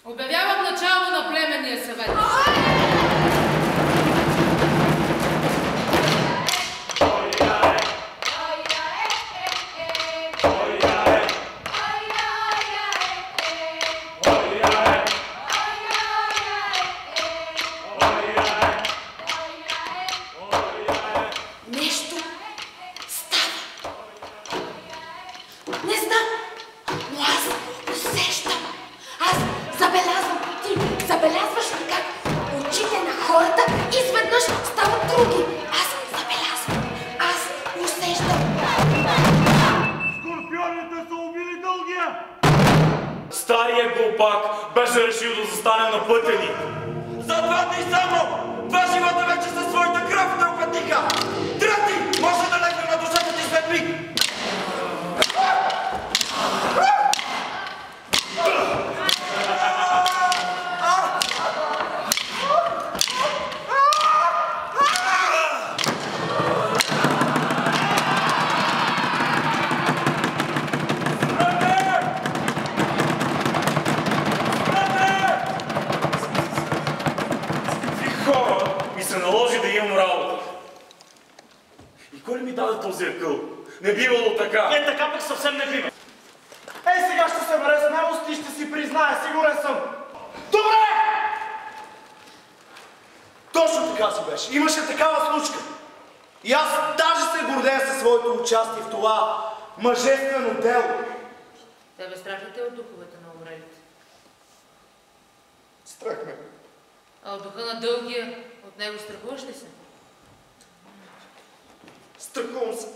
Обявявам начало на племенния съвет. Нещо става. Не знам, но аз усещам. Аз забелязвам. Ти забелязваш ли как очите на хората изведнъж стават други? Аз забелязвам. Аз усещам. Скорпионите са убили Дългия! Стария глупак беше решил да застане на пътя ни. За 2 дни само! 2 живота вече със своята кръв те опътиха! Трети може да легне на душата ти след миг! Се наложи да имам работа. И кой ли ми даде този акъл? Не бивало така. Така пък съвсем не бива. Сега ще се бъде смелост и ще си призная, сигурен съм. Добре! Точно така си беше. Имаше такава случка. И аз даже се гордея със своето участие в това мъжествено дело. Тебе страх ли те от духовете на умрелите? Страх ме. А от духа на Дългия, от него страхуваш ли се? Страхувам се.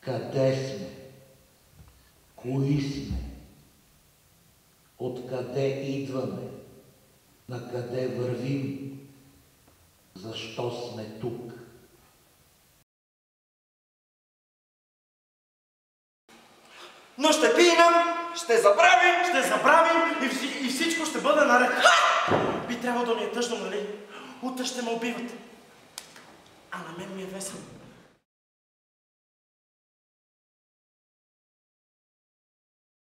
Къде сме? Кои сме? Откъде идваме? Накъде вървим? Защо сме тук? Но ще пинем, ще забравим И всичко ще бъде наред. Би трябвало да ни е тъжно, нали? Утре ще ме убиват. А на мен ми е весело.